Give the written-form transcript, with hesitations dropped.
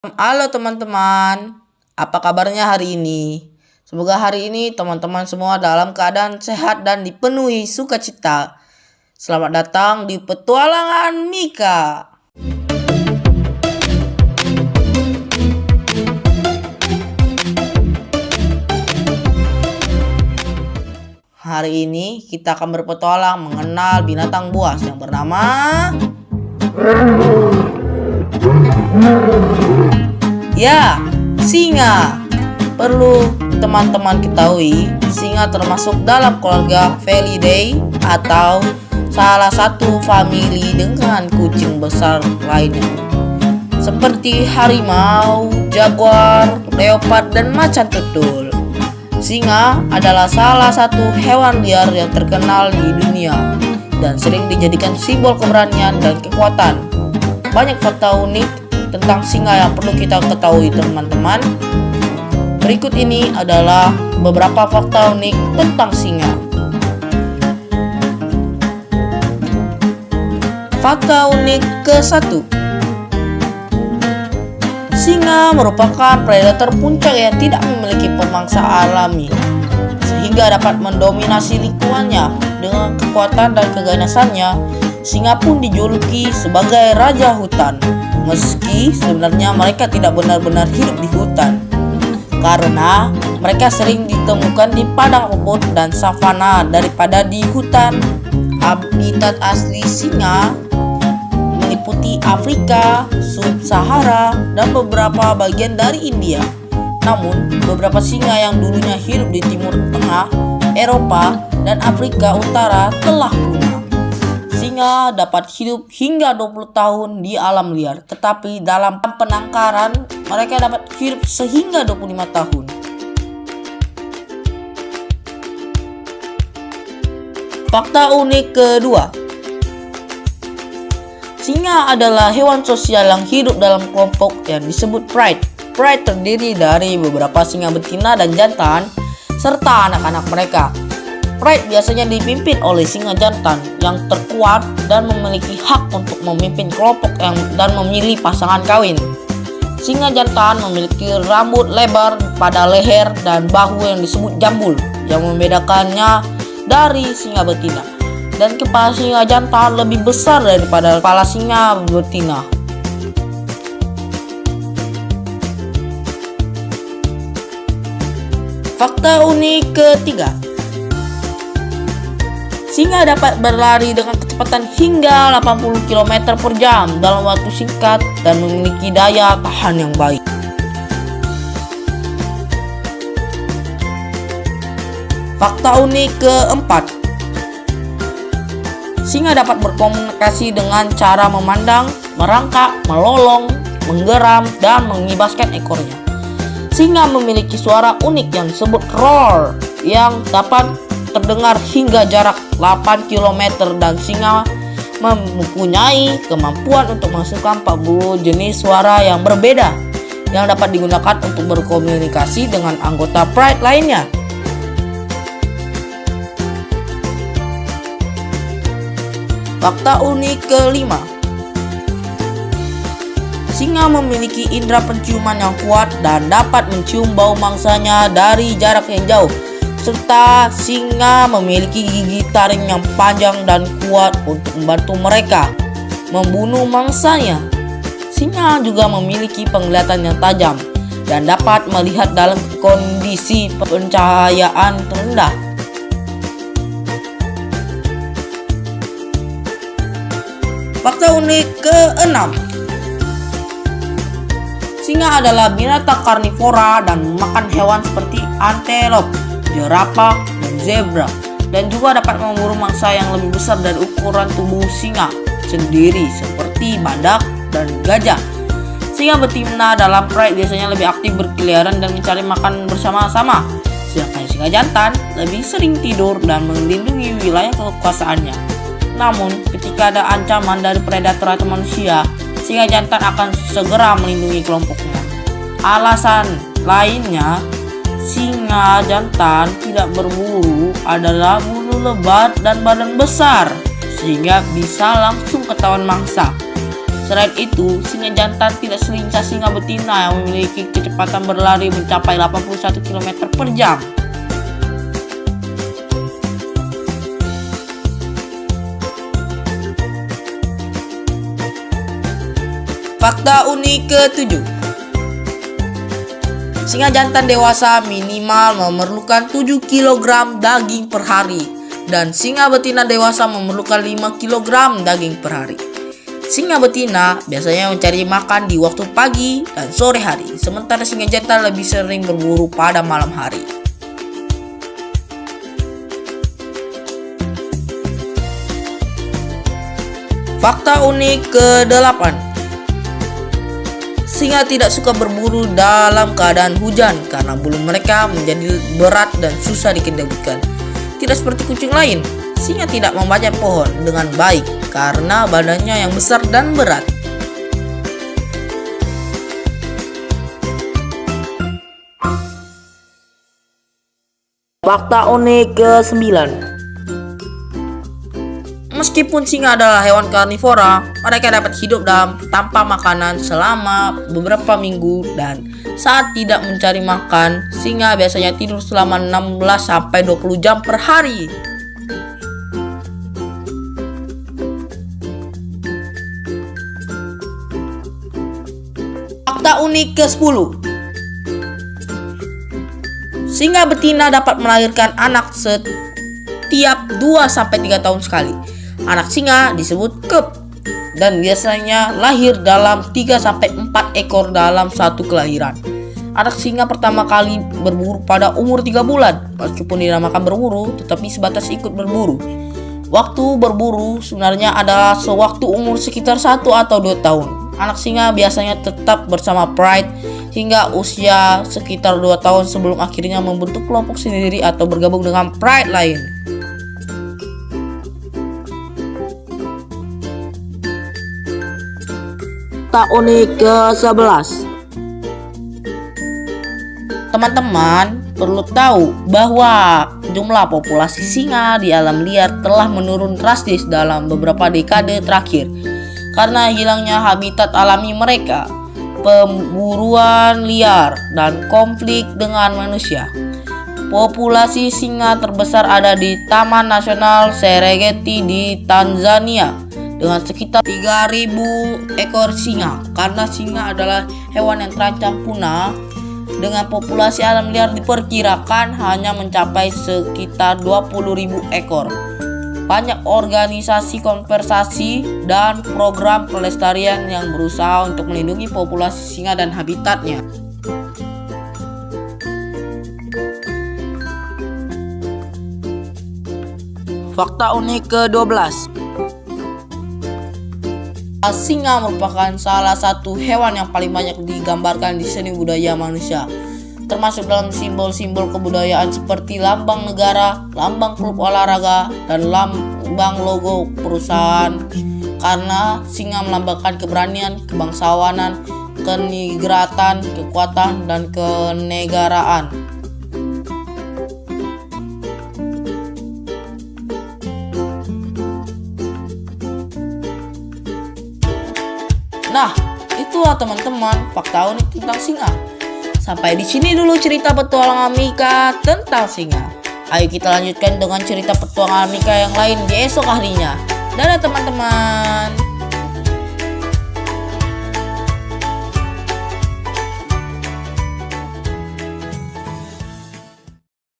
Halo teman-teman, apa kabarnya hari ini? Semoga hari ini teman-teman semua dalam keadaan sehat dan dipenuhi sukacita. Selamat datang di Petualangan Mika. Hari ini kita akan berpetualang mengenal binatang buas yang bernama singa. Perlu teman-teman ketahui, singa termasuk dalam keluarga Felidae atau salah satu famili dengan kucing besar lainnya, seperti harimau, jaguar, leopard, dan macan tutul. Singa adalah salah satu hewan liar yang terkenal di dunia dan sering dijadikan simbol keberanian dan kekuatan. Banyak fakta unik tentang singa yang perlu kita ketahui teman-teman. Berikut ini adalah beberapa fakta unik tentang singa. Fakta unik ke-1. Singa merupakan predator puncak yang tidak memiliki pemangsa alami, sehingga dapat mendominasi lingkungannya. Dengan kekuatan dan keganasannya, singa pun dijuluki sebagai raja hutan. Meski sebenarnya mereka tidak benar-benar hidup di hutan, karena mereka sering ditemukan di padang rumput dan savana daripada di hutan. Habitat asli singa meliputi Afrika, Sub-Sahara, dan beberapa bagian dari India. Namun, beberapa singa yang dulunya hidup di Timur Tengah, Eropa, dan Afrika Utara telah punah. Singa dapat hidup hingga 20 tahun di alam liar, tetapi dalam penangkaran mereka dapat hidup sehingga 25 tahun. Fakta unik kedua. Singa adalah hewan sosial yang hidup dalam kelompok yang disebut pride. Pride terdiri dari beberapa singa betina dan jantan serta anak-anak mereka. Pride biasanya dipimpin oleh singa jantan yang terkuat dan memiliki hak untuk memimpin kelompok dan memilih pasangan kawin. Singa jantan memiliki rambut lebar pada leher dan bahu yang disebut jambul, yang membedakannya dari singa betina. Dan kepala singa jantan lebih besar daripada kepala singa betina. Fakta unik ketiga. Singa dapat berlari dengan kecepatan hingga 80 km per jam dalam waktu singkat dan memiliki daya tahan yang baik. Fakta unik keempat. Singa dapat berkomunikasi dengan cara memandang, merangkak, melolong, menggeram, dan mengibaskan ekornya. Singa memiliki suara unik yang disebut roar yang dapat terdengar hingga jarak 8 km, dan singa mempunyai kemampuan untuk menghasilkan 40 jenis suara yang berbeda yang dapat digunakan untuk berkomunikasi dengan anggota pride lainnya. Fakta unik kelima. Singa memiliki indera penciuman yang kuat dan dapat mencium bau mangsanya dari jarak yang jauh. Serta singa memiliki gigi taring yang panjang dan kuat untuk membantu mereka membunuh mangsanya. Singa juga memiliki penglihatan yang tajam dan dapat melihat dalam kondisi pencahayaan rendah. Fakta unik ke-6. Singa adalah binatang karnivora dan memakan hewan seperti antelop, jerapah, dan zebra, dan juga dapat memburu mangsa yang lebih besar dari ukuran tubuh singa sendiri seperti badak dan gajah. Singa betina dalam pride biasanya lebih aktif berkeliaran dan mencari makan bersama-sama, sedangkan singa jantan lebih sering tidur dan melindungi wilayah kekuasaannya. Namun, ketika ada ancaman dari predator atau manusia, singa jantan akan segera melindungi kelompoknya. Alasan lainnya, singa jantan tidak berburu adalah bulu lebat dan badan besar, sehingga bisa langsung ketahuan mangsa. Selain itu, singa jantan tidak selincah singa betina yang memiliki kecepatan berlari mencapai 81 km per jam. Fakta unik ke-7. Singa jantan dewasa minimal memerlukan 7 kg daging per hari dan singa betina dewasa memerlukan 5 kg daging per hari. Singa betina biasanya mencari makan di waktu pagi dan sore hari, sementara singa jantan lebih sering berburu pada malam hari. Fakta unik ke-8. Singa tidak suka berburu dalam keadaan hujan karena bulu mereka menjadi berat dan susah dikendalikan. Tidak seperti kucing lain, singa tidak memanjat pohon dengan baik karena badannya yang besar dan berat. Fakta unik ke-9. Meskipun singa adalah hewan karnivora, mereka dapat hidup tanpa makanan selama beberapa minggu dan saat tidak mencari makan, singa biasanya tidur selama 16-20 jam per hari. Fakta unik ke-10. Singa betina dapat melahirkan anak setiap 2-3 tahun sekali. Anak singa disebut cub dan biasanya lahir dalam 3-4 ekor dalam satu kelahiran. Anak singa pertama kali berburu pada umur 3 bulan. Meskipun dinamakan berburu, tetapi sebatas ikut berburu. Waktu berburu sebenarnya adalah sewaktu umur sekitar 1 atau 2 tahun. Anak singa biasanya tetap bersama pride hingga usia sekitar 2 tahun sebelum akhirnya membentuk kelompok sendiri atau bergabung dengan pride lain. Fakta unik ke-11. Teman-teman perlu tahu bahwa jumlah populasi singa di alam liar telah menurun drastis dalam beberapa dekade terakhir karena hilangnya habitat alami mereka, pemburuan liar, dan konflik dengan manusia. Populasi singa terbesar ada di Taman Nasional Serengeti di Tanzania dengan sekitar 3.000 ekor singa. Karena singa adalah hewan yang terancam punah, dengan populasi alam liar diperkirakan hanya mencapai sekitar 20.000 ekor. Banyak organisasi konservasi dan program pelestarian yang berusaha untuk melindungi populasi singa dan habitatnya. Fakta unik ke-12. Singa merupakan salah satu hewan yang paling banyak digambarkan di seni budaya manusia, termasuk dalam simbol-simbol kebudayaan seperti lambang negara, lambang klub olahraga, dan lambang logo perusahaan. Karena singa melambangkan keberanian, kebangsawanan, kenigratan, kekuatan, dan kenegaraan. Nah, itulah teman-teman fakta unik tentang singa. Sampai di sini dulu cerita petualangan Mika tentang singa. Ayo kita lanjutkan dengan cerita petualangan Mika yang lain di esok harinya. Dadah teman-teman.